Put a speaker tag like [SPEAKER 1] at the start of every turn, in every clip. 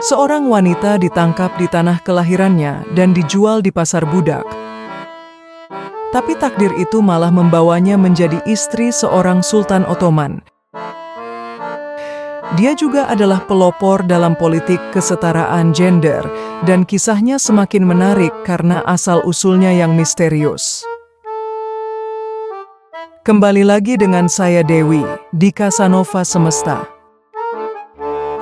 [SPEAKER 1] Seorang wanita ditangkap di tanah kelahirannya dan dijual di pasar budak. Tapi takdir itu malah membawanya menjadi istri seorang Sultan Ottoman. Dia juga adalah pelopor dalam politik kesetaraan gender, dan kisahnya semakin menarik karena asal-usulnya yang misterius. Kembali lagi dengan saya Dewi, di Casanova Semesta.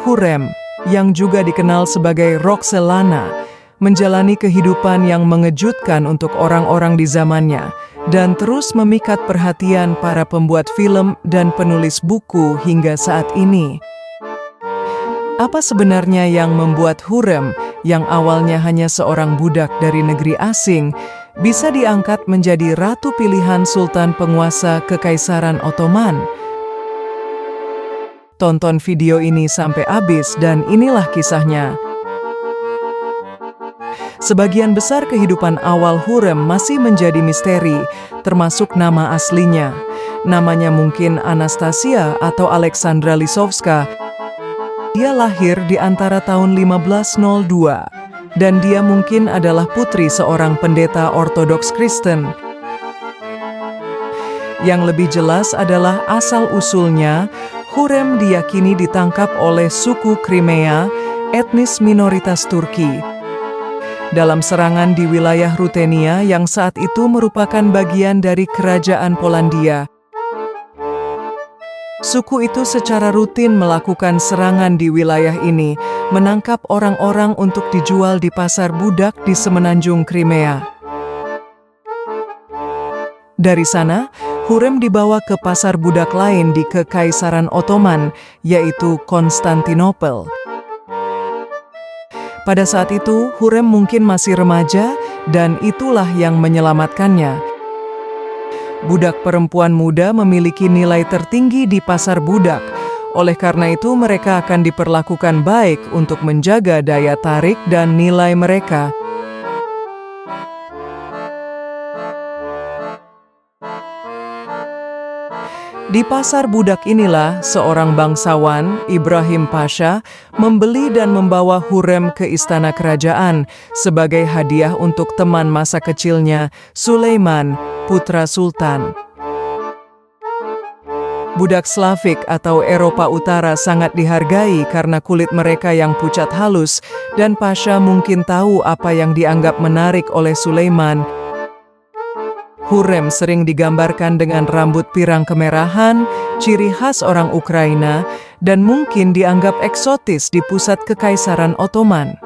[SPEAKER 1] Hurrem, yang juga dikenal sebagai Roxelana, menjalani kehidupan yang mengejutkan untuk orang-orang di zamannya, dan terus memikat perhatian para pembuat film dan penulis buku hingga saat ini. Apa sebenarnya yang membuat Hurrem, yang awalnya hanya seorang budak dari negeri asing, bisa diangkat menjadi ratu pilihan sultan penguasa Kekaisaran Ottoman? Tonton video ini sampai habis dan inilah kisahnya. Sebagian besar kehidupan awal Hurrem masih menjadi misteri, termasuk nama aslinya. Namanya mungkin Anastasia atau Alexandra Lisowska. Dia lahir di antara tahun 1502, dan dia mungkin adalah putri seorang pendeta Ortodoks Kristen. Yang lebih jelas adalah asal-usulnya, Hurrem diyakini ditangkap oleh suku Crimea, etnis minoritas Turki, dalam serangan di wilayah Rutenia yang saat itu merupakan bagian dari Kerajaan Polandia. Suku itu secara rutin melakukan serangan di wilayah ini, menangkap orang-orang untuk dijual di pasar budak di semenanjung Crimea. Dari sana, Hurrem dibawa ke pasar budak lain di Kekaisaran Ottoman, yaitu Konstantinopel. Pada saat itu, Hurrem mungkin masih remaja, dan itulah yang menyelamatkannya. Budak perempuan muda memiliki nilai tertinggi di pasar budak. Oleh karena itu, mereka akan diperlakukan baik untuk menjaga daya tarik dan nilai mereka. Di pasar budak inilah seorang bangsawan, Ibrahim Pasha, membeli dan membawa Hurrem ke istana kerajaan sebagai hadiah untuk teman masa kecilnya, Sulaiman, putra sultan. Budak Slavik atau Eropa Utara sangat dihargai karena kulit mereka yang pucat halus, dan Pasha mungkin tahu apa yang dianggap menarik oleh Sulaiman. Hurrem sering digambarkan dengan rambut pirang kemerahan, ciri khas orang Ukraina, dan mungkin dianggap eksotis di pusat Kekaisaran Ottoman.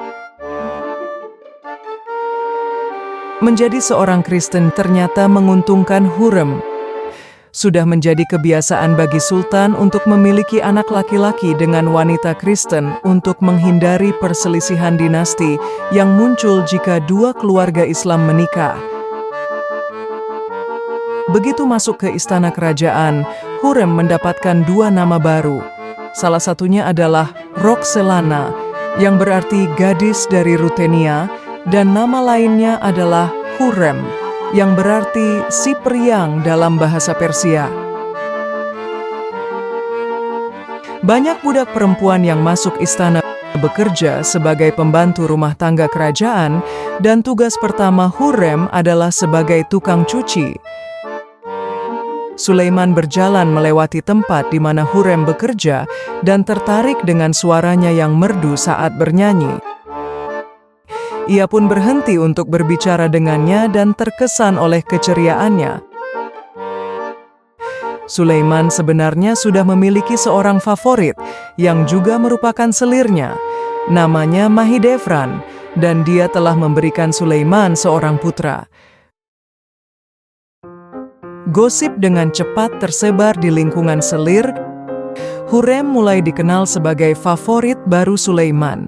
[SPEAKER 1] Menjadi seorang Kristen ternyata menguntungkan Hurrem. Sudah menjadi kebiasaan bagi sultan untuk memiliki anak laki-laki dengan wanita Kristen untuk menghindari perselisihan dinasti yang muncul jika dua keluarga Islam menikah. Begitu masuk ke istana kerajaan, Hurrem mendapatkan dua nama baru. Salah satunya adalah Roxelana, yang berarti gadis dari Rutenia, dan nama lainnya adalah Hurrem, yang berarti si periang dalam bahasa Persia. Banyak budak perempuan yang masuk istana bekerja sebagai pembantu rumah tangga kerajaan, dan tugas pertama Hurrem adalah sebagai tukang cuci. Sulaiman berjalan melewati tempat di mana Hurrem bekerja dan tertarik dengan suaranya yang merdu saat bernyanyi. Ia pun berhenti untuk berbicara dengannya dan terkesan oleh keceriaannya. Sulaiman sebenarnya sudah memiliki seorang favorit yang juga merupakan selirnya. Namanya Mahidevran, dan dia telah memberikan Sulaiman seorang putra. Gosip dengan cepat tersebar di lingkungan selir. Hurrem mulai dikenal sebagai favorit baru Sulaiman.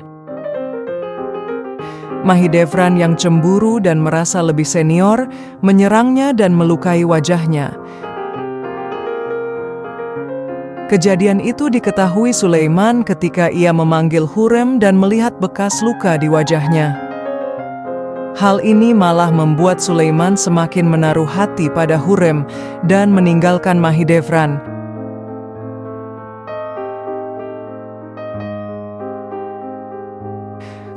[SPEAKER 1] Mahidevran yang cemburu dan merasa lebih senior, menyerangnya dan melukai wajahnya. Kejadian itu diketahui Sulaiman ketika ia memanggil Hurrem dan melihat bekas luka di wajahnya. Hal ini malah membuat Sulaiman semakin menaruh hati pada Hurrem dan meninggalkan Mahidevran.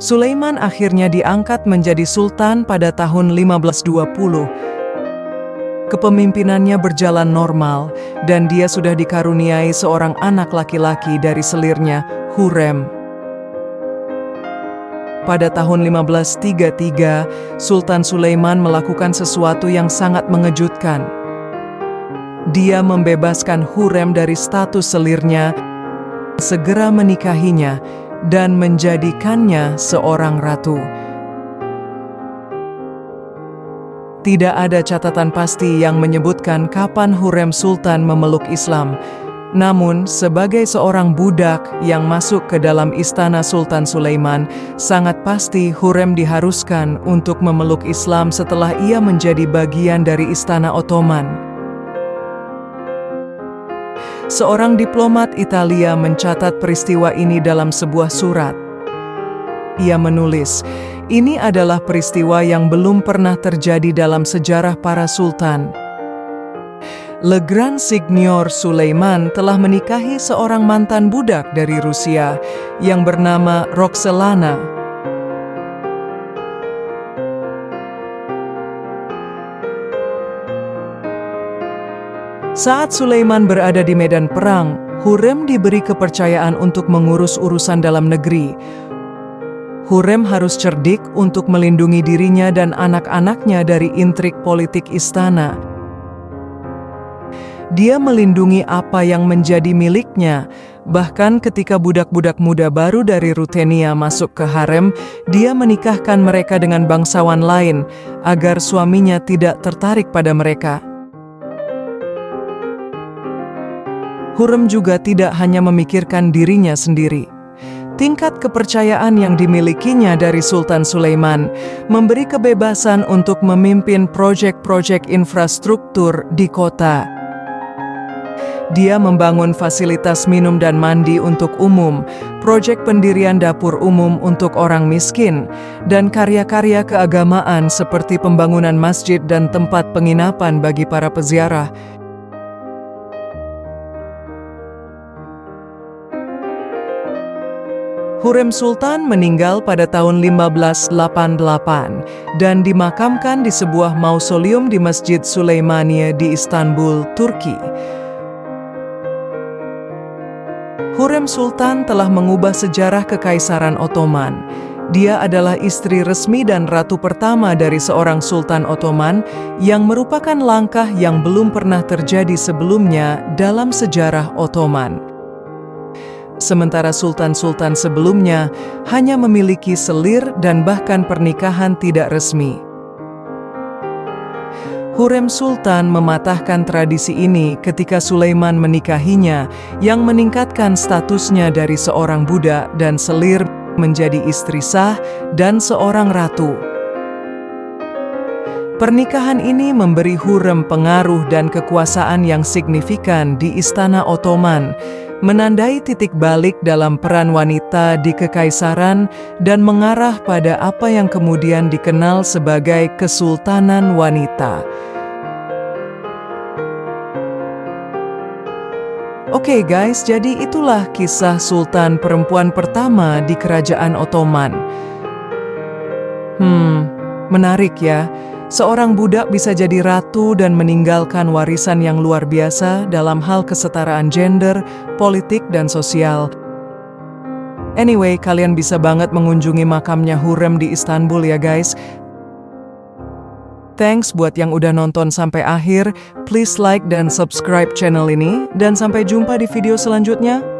[SPEAKER 1] Sulaiman akhirnya diangkat menjadi sultan pada tahun 1520. Kepemimpinannya berjalan normal, dan dia sudah dikaruniai seorang anak laki-laki dari selirnya, Hurrem. Pada tahun 1533, Sultan Sulaiman melakukan sesuatu yang sangat mengejutkan. Dia membebaskan Hurrem dari status selirnya, segera menikahinya, dan menjadikannya seorang ratu. Tidak ada catatan pasti yang menyebutkan kapan Hurrem Sultan memeluk Islam. Namun, sebagai seorang budak yang masuk ke dalam istana Sultan Sulaiman, sangat pasti Hurrem diharuskan untuk memeluk Islam setelah ia menjadi bagian dari istana Ottoman. Seorang diplomat Italia mencatat peristiwa ini dalam sebuah surat. Ia menulis, "Ini adalah peristiwa yang belum pernah terjadi dalam sejarah para sultan. Le Grand Seigneur Sulaiman telah menikahi seorang mantan budak dari Rusia yang bernama Roxelana. Saat Sulaiman berada di medan perang, Hurrem diberi kepercayaan untuk mengurus urusan dalam negeri. Hurrem harus cerdik untuk melindungi dirinya dan anak-anaknya dari intrik politik istana. Dia melindungi apa yang menjadi miliknya, bahkan ketika budak-budak muda baru dari Rutenia masuk ke harem, dia menikahkan mereka dengan bangsawan lain, agar suaminya tidak tertarik pada mereka. Hurrem juga tidak hanya memikirkan dirinya sendiri. Tingkat kepercayaan yang dimilikinya dari Sultan Sulaiman memberi kebebasan untuk memimpin proyek-proyek infrastruktur di kota. Dia membangun fasilitas minum dan mandi untuk umum, proyek pendirian dapur umum untuk orang miskin, dan karya-karya keagamaan seperti pembangunan masjid dan tempat penginapan bagi para peziarah. Hurrem Sultan meninggal pada tahun 1588 dan dimakamkan di sebuah mausoleum di Masjid Süleymaniye di Istanbul, Turki. Hurrem Sultan telah mengubah sejarah Kekaisaran Ottoman. Dia adalah istri resmi dan ratu pertama dari seorang Sultan Ottoman yang merupakan langkah yang belum pernah terjadi sebelumnya dalam sejarah Ottoman. Sementara sultan-sultan sebelumnya hanya memiliki selir dan bahkan pernikahan tidak resmi. Hurrem Sultan mematahkan tradisi ini ketika Sulaiman menikahinya, yang meningkatkan statusnya dari seorang budak dan selir menjadi istri sah dan seorang ratu. Pernikahan ini memberi Hurrem pengaruh dan kekuasaan yang signifikan di istana Ottoman, menandai titik balik dalam peran wanita di kekaisaran dan mengarah pada apa yang kemudian dikenal sebagai Kesultanan Wanita. Oke guys, jadi itulah kisah sultan perempuan pertama di kerajaan Ottoman. Menarik ya. Seorang budak bisa jadi ratu dan meninggalkan warisan yang luar biasa dalam hal kesetaraan gender, politik, dan sosial. Anyway, kalian bisa banget mengunjungi makamnya Hurrem di Istanbul ya guys. Thanks buat yang udah nonton sampai akhir. Please like dan subscribe channel ini. Dan sampai jumpa di video selanjutnya.